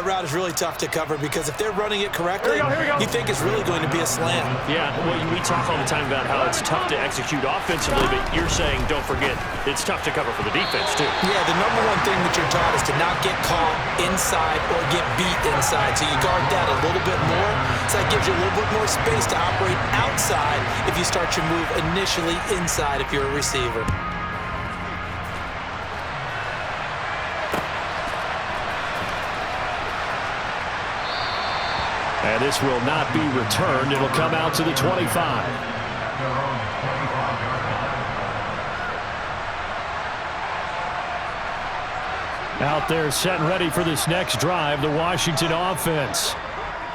that route is really tough to cover because if they're running it correctly, you think it's really going to be a slant. Yeah, well, we talk all the time about how it's tough to execute offensively, but you're saying, don't forget, it's tough to cover for the defense, too. Yeah, the number one thing that you're taught is to not get caught inside or get beat inside. So you guard that a little bit more. So that gives you a little bit more space to operate outside if you start your move initially inside if you're a receiver. And this will not be returned. It'll come out to the 25. Out there set and ready for this next drive, the Washington offense.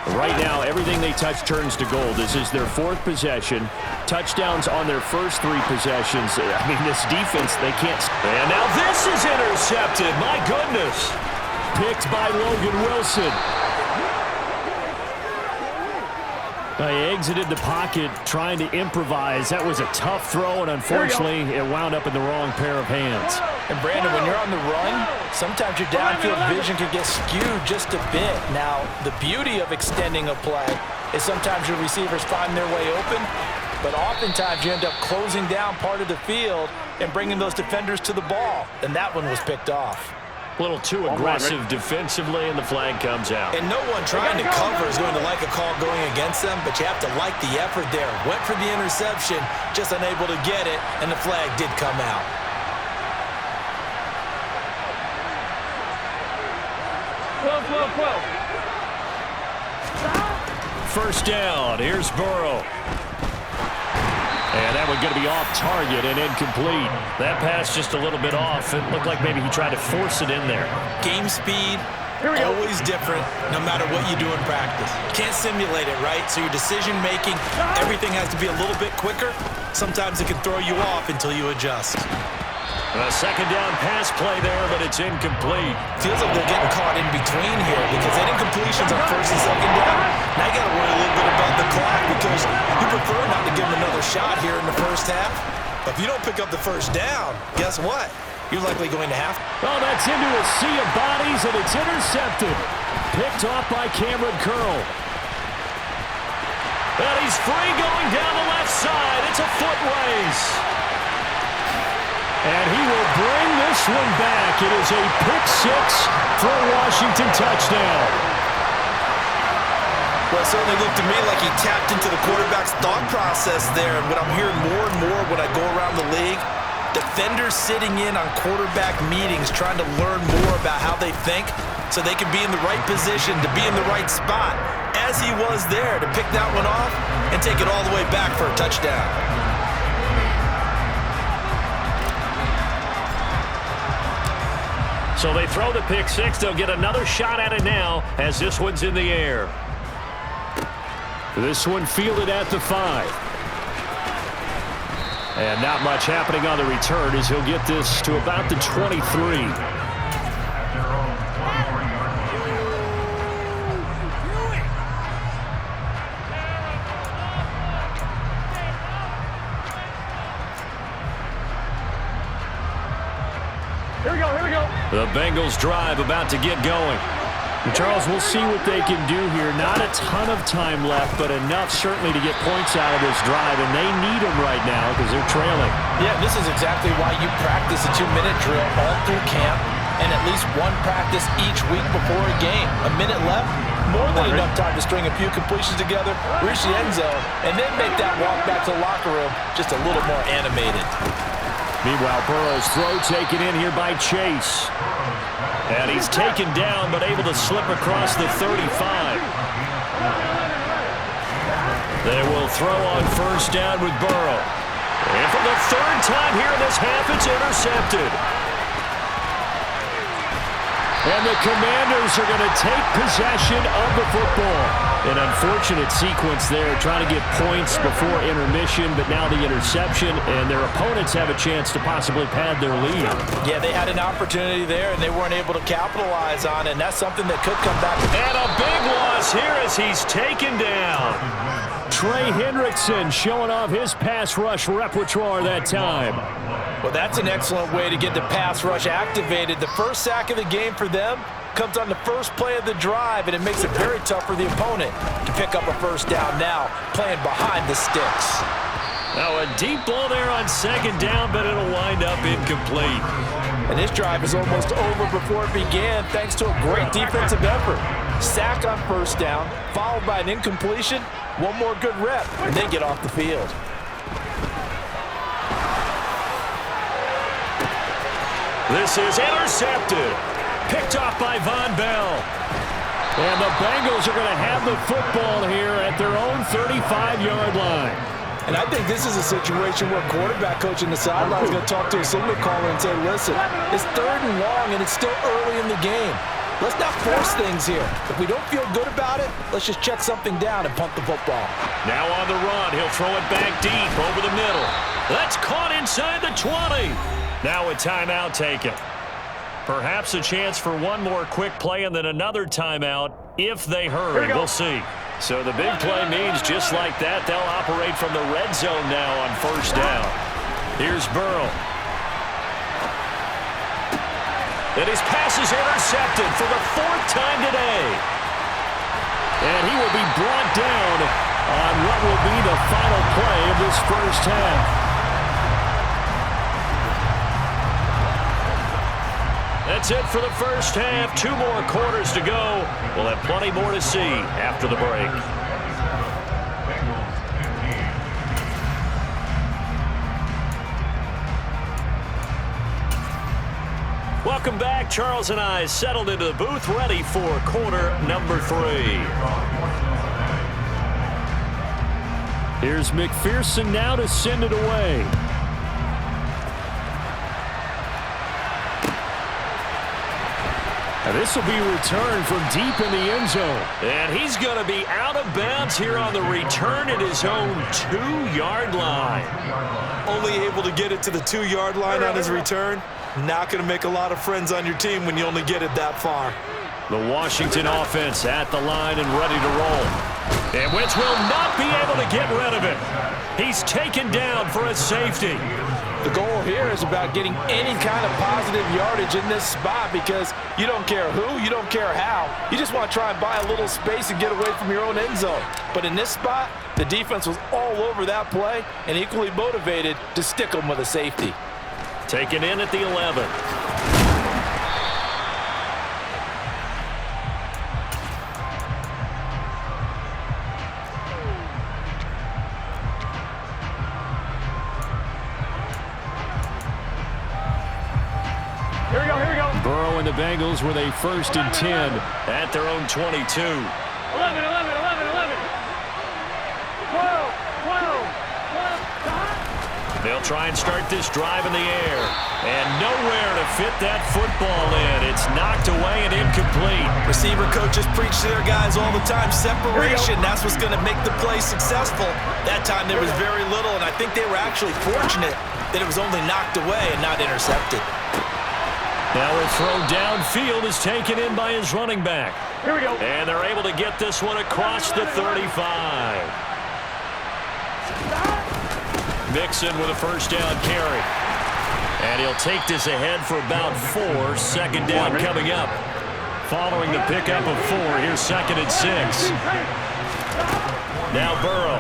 Right now, everything they touch turns to gold. This is their fourth possession. Touchdowns on their first three possessions. I mean, this defense, they can't. And now this is intercepted. My goodness. Picked by Logan Wilson. He exited the pocket trying to improvise. That was a tough throw, and unfortunately, it wound up in the wrong pair of hands. And, Brandon, when you're on the run, sometimes your downfield vision can get skewed just a bit. Now, the beauty of extending a play is sometimes your receivers find their way open, but oftentimes you end up closing down part of the field and bringing those defenders to the ball, and that one was picked off. A little too aggressive defensively, and the flag comes out. And no one trying to cover is going to like a call going against them, but you have to like the effort there. Went for the interception, just unable to get it, and the flag did come out. First down. Here's Burrow. And that one going to be off target and incomplete. That pass just a little bit off. It looked like maybe he tried to force it in there. Game speed, always different, no matter what you do in practice. Can't simulate it, right? So your decision-making, everything has to be a little bit quicker. Sometimes it can throw you off until you adjust. A second down pass play there, but it's incomplete. Feels like they're getting caught in between here because they had incompletions on first and second down. Now you got to worry a little bit about the clock because you prefer not to give them another shot here in the first half. But if you don't pick up the first down, guess what? You're likely going to have to. Oh, that's into a sea of bodies, and it's intercepted. Picked off by Cameron Curl. And he's free going down the left side. It's a foot race. And he will bring this one back. It is a pick-6 for a Washington touchdown. Well, it certainly looked to me like he tapped into the quarterback's thought process there. And what I'm hearing more and more when I go around the league, defenders sitting in on quarterback meetings trying to learn more about how they think so they can be in the right position to be in the right spot, as he was there to pick that one off and take it all the way back for a touchdown. So they throw the pick-6. They'll get another shot at it now as this one's in the air. This one fielded at the 5. And not much happening on the return as he'll get this to about the 23. The Bengals drive about to get going. Charles, we'll see what they can do here. Not a ton of time left, but enough certainly to get points out of this drive, and they need them right now because they're trailing. Yeah, this is exactly why you practice a 2-minute drill all through camp and at least one practice each week before a game. A minute left, more than enough time to string a few completions together, reach the end zone, and then make that walk back to the locker room just a little more animated. Meanwhile, Burrow's throw taken in here by Chase. And he's taken down, but able to slip across the 35. They will throw on first down with Burrow. And for the third time here in this half, it's intercepted. And the Commanders are going to take possession of the football. An unfortunate sequence there, trying to get points before intermission, but now the interception, and their opponents have a chance to possibly pad their lead. Yeah, they had an opportunity there, and they weren't able to capitalize on it, and that's something that could come back. And a big loss here as he's taken down. Trey Hendrickson showing off his pass rush repertoire that time. Well, that's an excellent way to get the pass rush activated. The first sack of the game for them comes on the first play of the drive, and it makes it very tough for the opponent to pick up a first down now, playing behind the sticks. Now a deep ball there on second down, but it'll wind up incomplete. And this drive is almost over before it began, thanks to a great defensive effort. Sack on first down, followed by an incompletion, one more good rep, and they get off the field. This is intercepted. Picked off by Von Bell. And the Bengals are going to have the football here at their own 35-yard line. And I think this is a situation where quarterback coach in the sideline is going to talk to a signal caller and say, listen, it's 3rd and long and it's still early in the game. Let's not force things here. If we don't feel good about it, let's just check something down and punt the football. Now on the run, he'll throw it back deep over the middle. That's caught inside the 20. Now a timeout taken. Perhaps a chance for one more quick play and then another timeout if they hurry. We'll see. So the big play means just like that, they'll operate from the red zone now on first down. Here's Burrow. And his pass is intercepted for the 4th time today. And he will be brought down on what will be the final play of this first half. That's it for the first half. 2 more quarters to go. We'll have plenty more to see after the break. Welcome back. Charles and I settled into the booth, ready for quarter number 3. Here's McPherson now to send it away. And this will be returned from deep in the end zone. And he's going to be out of bounds here on the return at his own 2-yard line. Only able to get it to the 2-yard line on his return. Not going to make a lot of friends on your team when you only get it that far. The Washington offense at the line and ready to roll. And Wentz will not be able to get rid of it. He's taken down for a safety. The goal here is about getting any kind of positive yardage in this spot because you don't care who, you don't care how. You just want to try and buy a little space and get away from your own end zone. But in this spot, the defense was all over that play and equally motivated to stick them with a safety. Taken in at the 11. Burrow and the Bengals with a 1st and 10 at their own 22. 11, 11, 11, 11. 12, 12, 12. They'll try and start this drive in the air. And nowhere to fit that football in. It's knocked away and incomplete. Receiver coaches preach to their guys all the time. Separation, that's what's going to make the play successful. That time there was very little, and I think they were actually fortunate that it was only knocked away and not intercepted. Now a throw downfield is taken in by his running back. Here we go. And they're able to get this one across the 35. Mixon with a first down carry. And he'll take this ahead for about 4. 2nd down coming up. Following the pickup of 4, here's 2nd and 6. Now Burrow.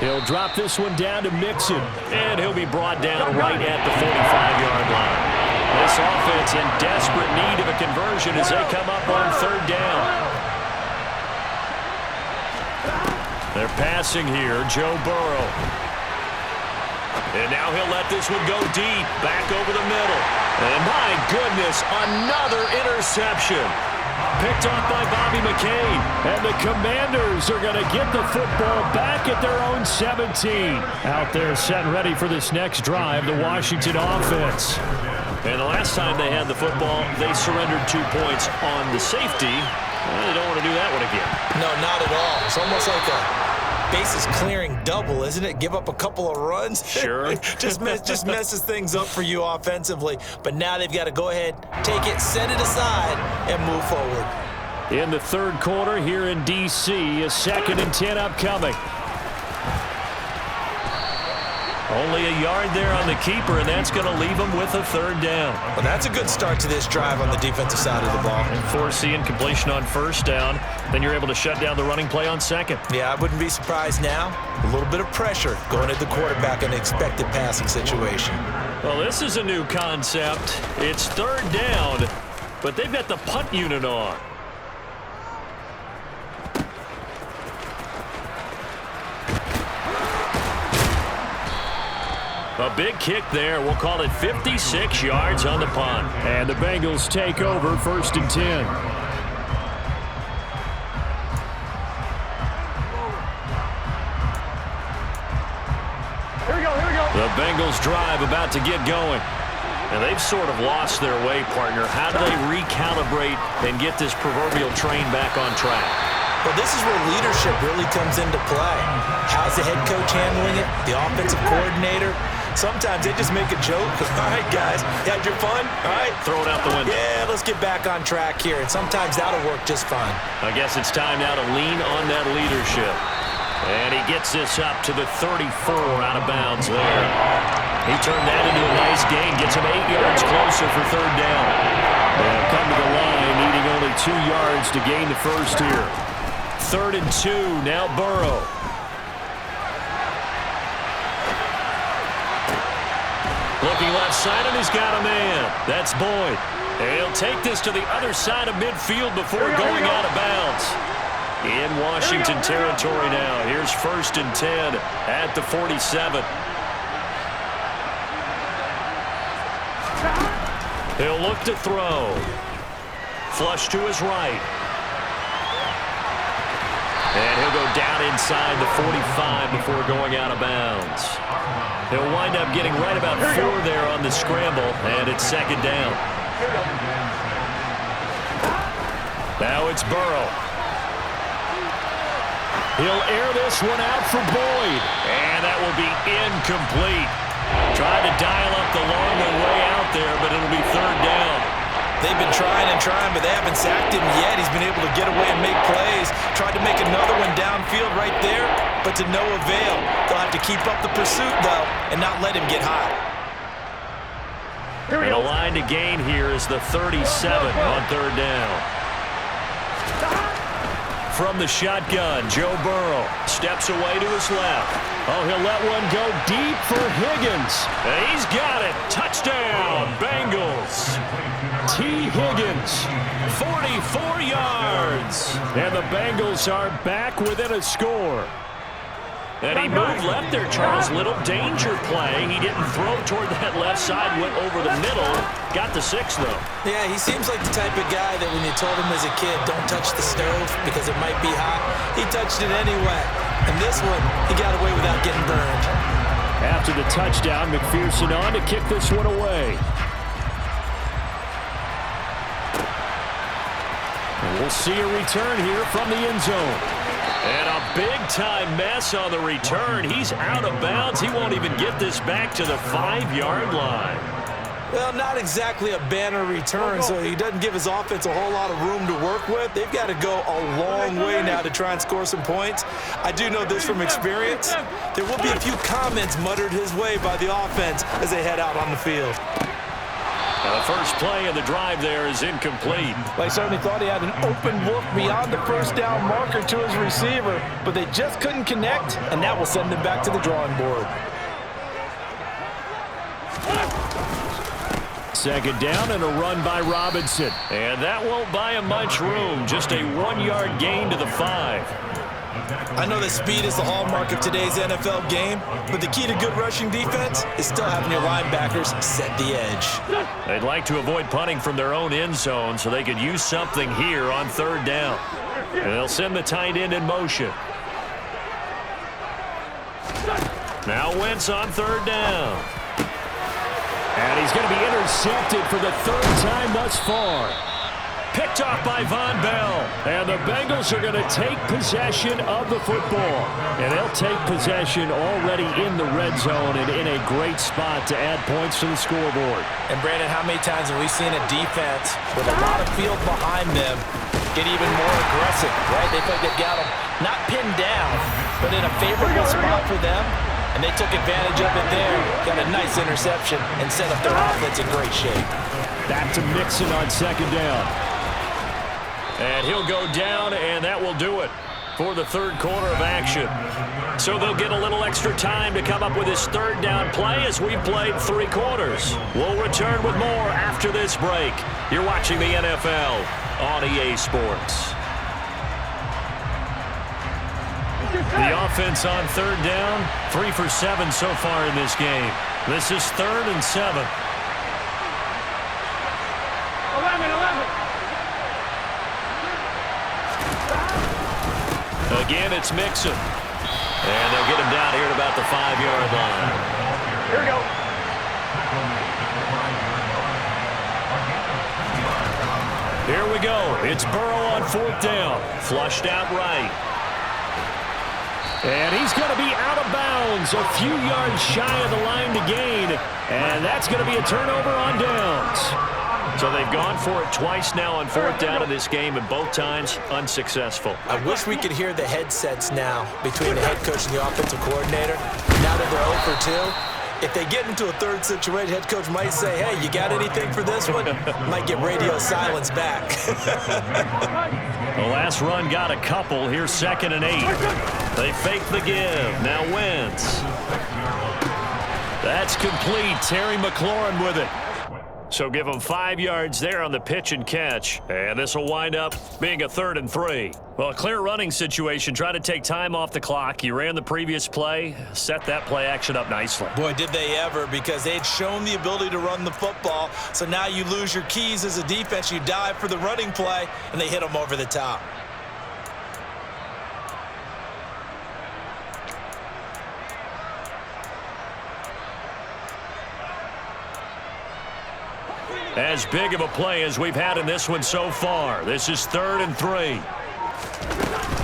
He'll drop this one down to Mixon, and he'll be brought down right at the 45-yard line. This offense in desperate need of a conversion as they come up on 3rd down. They're passing here, Joe Burrow. And now he'll let this one go deep, back over the middle. And my goodness, another interception. Picked off by Bobby McCain. And the Commanders are going to get the football back at their own 17. Out there set ready for this next drive, the Washington offense. And the last time they had the football, they surrendered 2 points on the safety. Well, they don't want to do that one again. No, not at all. It's almost like a bases clearing double, isn't it? Give up a couple of runs. Sure. just messes things up for you offensively. But now they've got to go ahead, take it, set it aside, and move forward. In the third quarter here in D.C., a 2nd and 10 upcoming. Only a yard there on the keeper, and that's going to leave him with a 3rd down. Well, that's a good start to this drive on the defensive side of the ball. And forcing completion on 1st down, then you're able to shut down the running play on 2nd. Yeah, I wouldn't be surprised now. A little bit of pressure going at the quarterback in an expected passing situation. Well, this is a new concept. It's 3rd down, but they've got the punt unit on. A big kick there. We'll call it 56 yards on the punt. And the Bengals take over 1st and 10. Here we go. The Bengals drive about to get going. And they've sort of lost their way, partner. How do they recalibrate and get this proverbial train back on track? Well, this is where leadership really comes into play. How's the head coach handling it? The offensive coordinator? Sometimes they just make a joke. All right, guys, you had your fun? All right. Throw it out the window. Yeah, let's get back on track here. And sometimes that'll work just fine. I guess it's time now to lean on that leadership. And he gets this up to the 34 out of bounds there. He turned that into a nice gain. Gets him 8 yards closer for 3rd down. They'll come to the line, needing only 2 yards to gain the 1st here. 3rd and 2, now Burrow. Looking left side, and he's got a man. That's Boyd. And he'll take this to the other side of midfield before going out of bounds. In Washington territory now. Here's 1st and 10 at the 47. He'll look to throw. Flush to his right. And he'll go down inside the 45 before going out of bounds. He'll wind up getting right about 4 there on the scramble, and it's 2nd down. Now it's Burrow. He'll air this one out for Boyd, and that will be incomplete. Tried to dial up the long way out there, but it'll be 3rd down. They've been trying and trying, but they haven't sacked him yet. He's been able to get away and make plays. Tried to make another one downfield right there, but to no avail. They'll have to keep up the pursuit, though, and not let him get hot. And the line to gain here is the 37 on 3rd down. From the shotgun, Joe Burrow steps away to his left. Oh, he'll let one go deep for Higgins. And he's got it. Touchdown, Bengals. T. Higgins, 44 yards. And the Bengals are back within a score. And he moved left there, Charles. Little danger play. He didn't throw toward that left side, went over the middle. Got the 6, though. Yeah, he seems like the type of guy that when you told him as a kid, don't touch the stove because it might be hot, he touched it anyway. And this one, he got away without getting burned. After the touchdown, McPherson on to kick this one away. And we'll see a return here from the end zone. And a big-time mess on the return. He's out of bounds. He won't even get this back to the 5-yard line. Well, not exactly a banner return, so he doesn't give his offense a whole lot of room to work with. They've got to go a long way now to try and score some points. I do know this from experience. There will be a few comments muttered his way by the offense as they head out on the field. Now the first play of the drive there is incomplete. They certainly thought he had an open look beyond the 1st down marker to his receiver, but they just couldn't connect, and that will send them back to the drawing board. 2nd down and a run by Robinson. And that won't buy him much room. Just a 1-yard gain to the 5. I know that speed is the hallmark of today's NFL game, but the key to good rushing defense is still having your linebackers set the edge. They'd like to avoid punting from their own end zone so they could use something here on 3rd down. And they'll send the tight end in motion. Now Wentz on 3rd down. And he's going to be intercepted for the 3rd time thus far. Picked off by Von Bell. And the Bengals are going to take possession of the football. And they'll take possession already in the red zone and in a great spot to add points to the scoreboard. And, Brandon, how many times have we seen a defense with a lot of field behind them get even more aggressive, right? They feel like they've got them not pinned down, but in a favorable spot for them, and they took advantage of it there. Got a nice interception and set up their offense in great shape. Back to Mixon on second down. And he'll go down, and that will do it for the third quarter of action. So they'll get a little extra time to come up with his third down play as we've played 3 quarters. We'll return with more after this break. You're watching the NFL on EA Sports. The offense on third down, 3 for 7 so far in this game. This is 3rd and 7. 11. Again, it's Mixon. And they'll get him down here at about the 5-yard line. Here we go. Here we go. It's Burrow on 4th down. Flushed out right. And he's going to be out of bounds, a few yards shy of the line to gain. And that's going to be a turnover on downs. So they've gone for it twice now on 4th down in this game, and both times unsuccessful. I wish we could hear the headsets now between the head coach and the offensive coordinator. Now that they're 0 for 2, if they get into a third situation, head coach might say, hey, you got anything for this one? Might get radio silence back. The last run got a couple. Here's 2nd and 8. They fake the give. Now Wentz. That's complete. Terry McLaurin with it. So give them 5 yards there on the pitch and catch. And this will wind up being a 3rd and 3. Well, a clear running situation. Try to take time off the clock. You ran the previous play. Set that play action up nicely. Boy, did they ever, because they'd shown the ability to run the football. So now you lose your keys as a defense. You dive for the running play, and they hit them over the top. As big of a play as we've had in this one so far. This is 3rd and 3.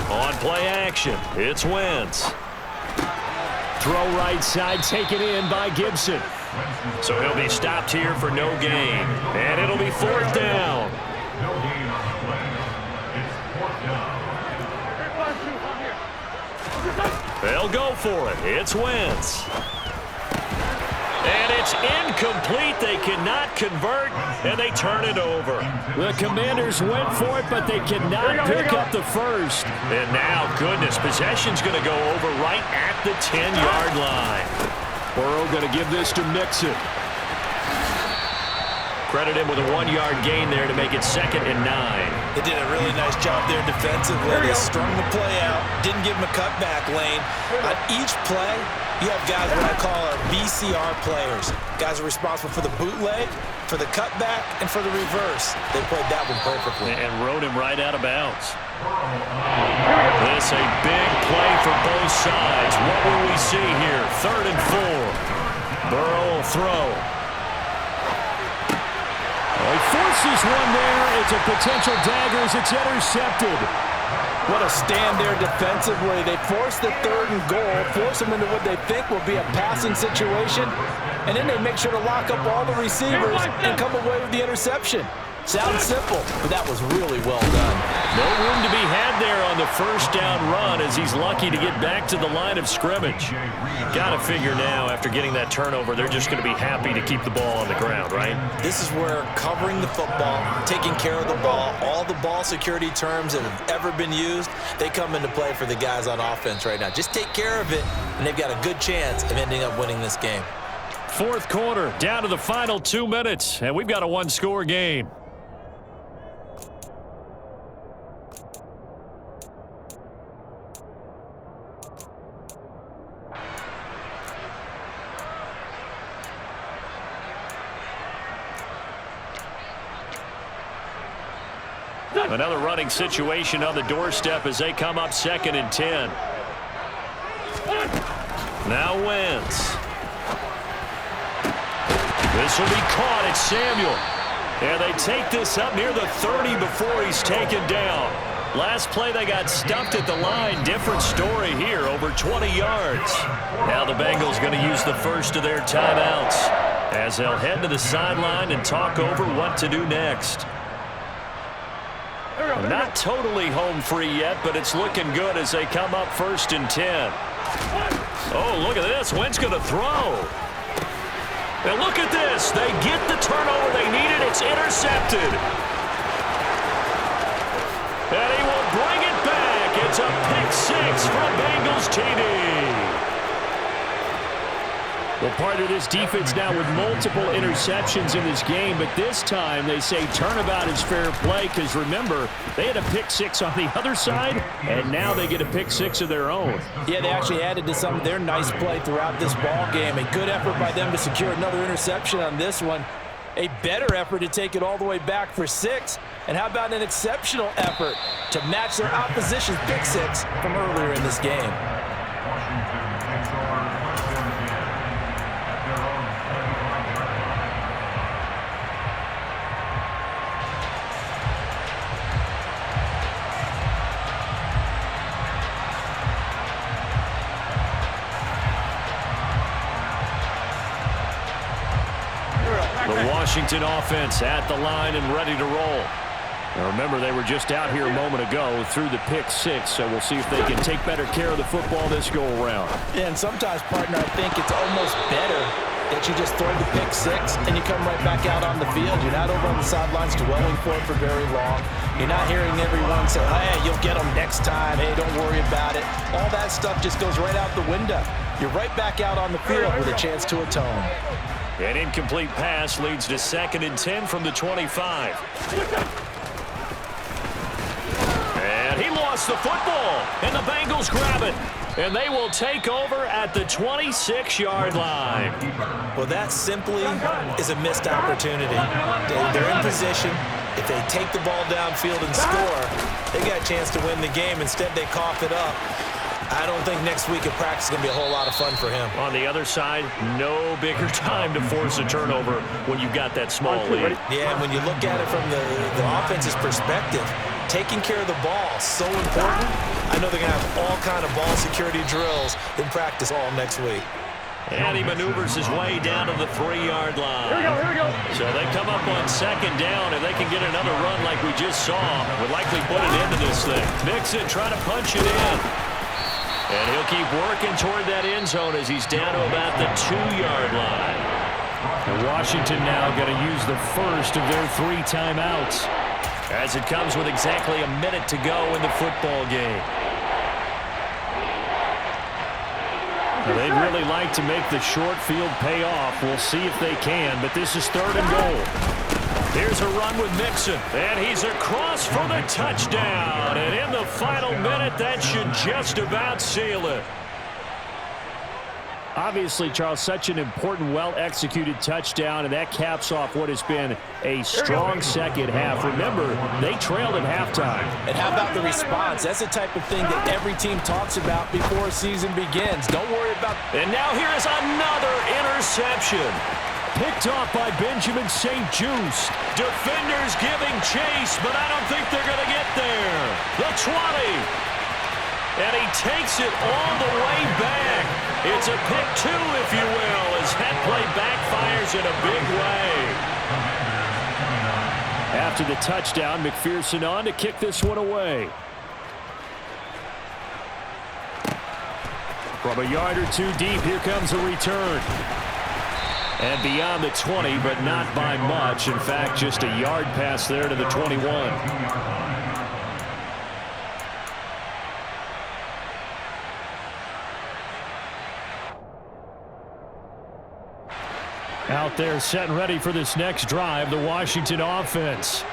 On play action, it's Wentz. Throw right side, taken in by Gibson. So he'll be stopped here for no gain. And it'll be 4th down. They'll go for it. It's Wentz. And it's incomplete. They cannot convert, and they turn it over. The Commanders went for it, but they cannot pick up the first. And now, goodness, possession's going to go over right at the 10-yard line. Burrow going to give this to Mixon. Credit him with a 1-yard gain there to make it 2nd and 9. They did a really nice job there defensively. They strung the play out, didn't give him a cutback lane. On each play, you have guys what I call our BCR players. Guys are responsible for the bootleg, for the cutback, and for the reverse. They played that one perfectly. And rode him right out of bounds. This a big play for both sides. What will we see here? 3rd and 4. Burrow will throw. He forces one there. It's a potential dagger as it's intercepted. What a stand there defensively. They force the 3rd and goal, force them into what they think will be a passing situation, and then they make sure to lock up all the receivers and come away with the interception. Sounds simple, but that was really well done. No room to be had there on the 1st down run as he's lucky to get back to the line of scrimmage. Got to figure now after getting that turnover, they're just going to be happy to keep the ball on the ground, right? This is where covering the football, taking care of the ball, all the ball security terms that have ever been used, they come into play for the guys on offense right now. Just take care of it, and they've got a good chance of ending up winning this game. 4th quarter, down to the final 2 minutes, and we've got a 1-score game. Another running situation on the doorstep as they come up 2nd and 10. Now Wentz. This will be caught. It's Samuel. And they take this up near the 30 before he's taken down. Last play they got stumped at the line. Different story here, over 20 yards. Now the Bengals going to use the first of their timeouts as they'll head to the sideline and talk over what to do next. Not totally home free yet, but it's looking good as they come up 1st and 10. Oh, look at this. Wentz going to throw. And look at this. They get the turnover they needed. It's intercepted. And he will bring it back. It's a pick 6 from Bengals TD. Well, part of this defense now with multiple interceptions in this game, but this time they say turnabout is fair play because, remember, they had a pick 6 on the other side, and now they get a pick 6 of their own. Yeah, they actually added to some of their nice play throughout this ball game. A good effort by them to secure another interception on this one. A better effort to take it all the way back for 6. And how about an exceptional effort to match their opposition's pick 6 from earlier in this game? The Washington offense at the line and ready to roll. Now remember, they were just out here a moment ago through the pick 6, so we'll see if they can take better care of the football this go-around. Yeah, and sometimes, partner, I think it's almost better that you just throw the pick 6 and you come right back out on the field. You're not over on the sidelines dwelling for it for very long. You're not hearing everyone say, hey, you'll get them next time. Hey, don't worry about it. All that stuff just goes right out the window. You're right back out on the field with a chance to atone. An incomplete pass leads to 2nd and 10 from the 25. And he lost the football, and the Bengals grab it. And they will take over at the 26-yard line. Well, that simply is a missed opportunity. They're in position. If they take the ball downfield and score, they got a chance to win the game. Instead, they cough it up. I don't think next week at practice is going to be a whole lot of fun for him. On the other side, no bigger time to force a turnover when you've got that small lead. Yeah, and when you look at it from the offense's perspective, taking care of the ball is so important. I know they're going to have all kind of ball security drills in practice all next week. And he maneuvers his way down to the 3-yard line. Here we go. So they come up on 2nd down, and they can get another run like we just saw. Would likely put an end to this thing. Mixon trying to punch it in. And he'll keep working toward that end zone as he's down to about the 2-yard line. And Washington now going to use the first of their 3 timeouts as it comes with exactly a minute to go in the football game. Now, they'd really like to make the short field pay off. We'll see if they can, but this is 3rd and goal. Here's a run with Mixon, and he's across for the touchdown. And in the final minute, that should just about seal it. Obviously, Charles, such an important, well-executed touchdown, and that caps off what has been a strong second half. Remember, they trailed at halftime. And how about the response? That's the type of thing that every team talks about before a season begins. Don't worry about... And now here is another interception. Picked off by Benjamin St. Juste. Defenders giving chase, but I don't think they're going to get there. The 20. And he takes it all the way back. It's a pick 2, if you will, as that play backfires in a big way. After the touchdown, McPherson on to kick this one away. From a yard or 2 deep, here comes a return. And beyond the 20, but not by much. In fact, just a yard pass there to the 21. Out there set and ready for this next drive, the Washington offense.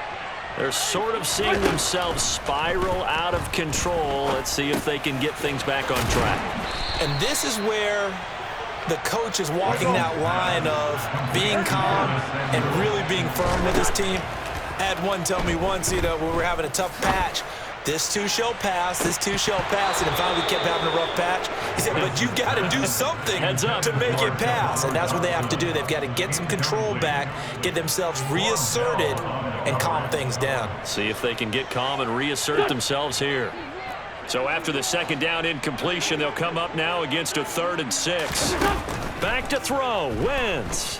They're sort of seeing themselves spiral out of control. Let's see if they can get things back on track. And this is where the coach is walking that line of being calm and really being firm with his team. I had one tell me once, when we're having a tough patch, this too shall pass, this too shall pass, and finally we kept having a rough patch. He said, but you got to do something to make it pass, and that's what they have to do. They've got to get some control back, get themselves reasserted, and calm things down. See if they can get calm and reassert themselves here. So after the 2nd down incompletion, they'll come up now against a 3rd and 6. Back to throw, Wentz.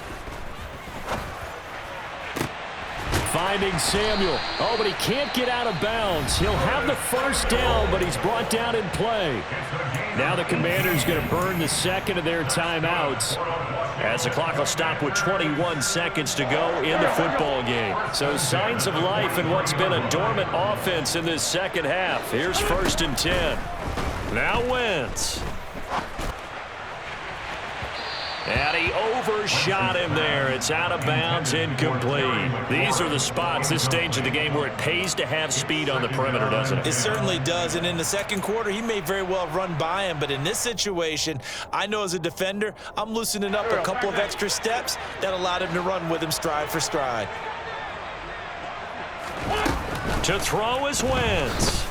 finding Samuel. Oh, but he can't get out of bounds. He'll have the first down, but he's brought down in play. Now the Commanders going to burn the second of their timeouts, as the clock will stop with 21 seconds to go in the football game. So signs of life in what's been a dormant offense in this second half. Here's 1st and 10. Now Wentz. And he overshot him there. It's out of bounds, incomplete. These are the spots, this stage of the game, where it pays to have speed on the perimeter, doesn't it? It certainly does, and in the second quarter, he may very well run by him, but in this situation, I know as a defender, I'm loosening up a couple of extra steps that allowed him to run with him stride for stride. To throw is Wentz.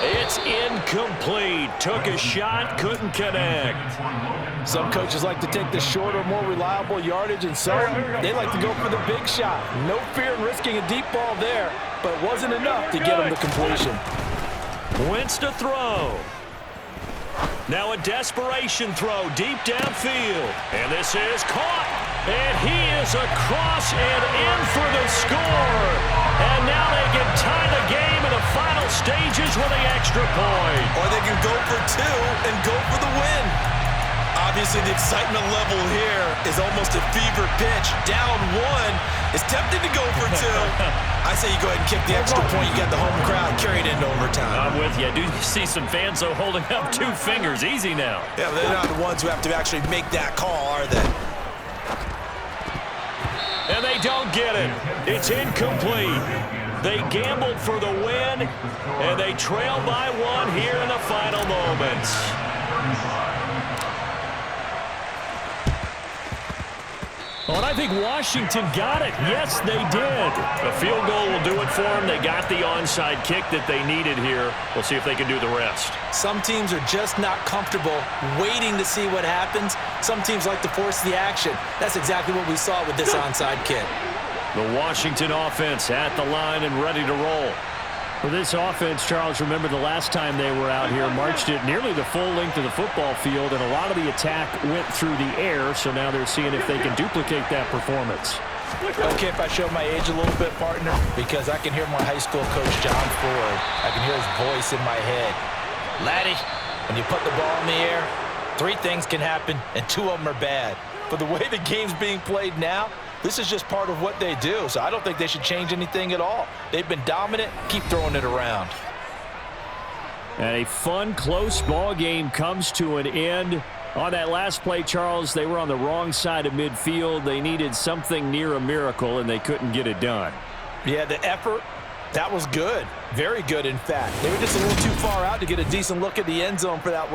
It's incomplete. Took a shot, couldn't connect. Some coaches like to take the shorter, more reliable yardage, and some, they like to go for the big shot. No fear in risking a deep ball there, but it wasn't enough to get him the completion. Wentz to throw. Now a desperation throw deep downfield. And this is caught. And he is across and in for the score. And now they can tie the game in the final stages with the extra point. Or they can go for 2 and go for the win. Obviously, the excitement level here is almost a fever pitch. Down 1. It's tempting to go for 2. I say you go ahead and kick the extra point. You get the home crowd carried into overtime. I'm with you. I do see some fans, though, holding up 2 fingers. Easy now. Yeah, but they're not the ones who have to actually make that call, are they? And they don't get it. It's incomplete. They gambled for the win, and they trail by 1 here in the final moments. Oh, and I think Washington got it. Yes, they did. A field goal will do it for them. They got the onside kick that they needed here. We'll see if they can do the rest. Some teams are just not comfortable waiting to see what happens. Some teams like to force the action. That's exactly what we saw with this onside kick. The Washington offense at the line and ready to roll. For this offense, Charles, remember the last time they were out here, marched it nearly the full length of the football field, and a lot of the attack went through the air, so now they're seeing if they can duplicate that performance. Okay, if I show my age a little bit, partner, because I can hear my high school coach, John Ford. I can hear his voice in my head. Laddie, when you put the ball in the air, 3 things can happen, and 2 of them are bad. But the way the game's being played now, this is just part of what they do, so I don't think they should change anything at all. They've been dominant. Keep throwing it around. And a fun, close ball game comes to an end. On that last play, Charles, they were on the wrong side of midfield. They needed something near a miracle, and they couldn't get it done. Yeah, the effort, that was good. Very good, in fact. They were just a little too far out to get a decent look at the end zone for that last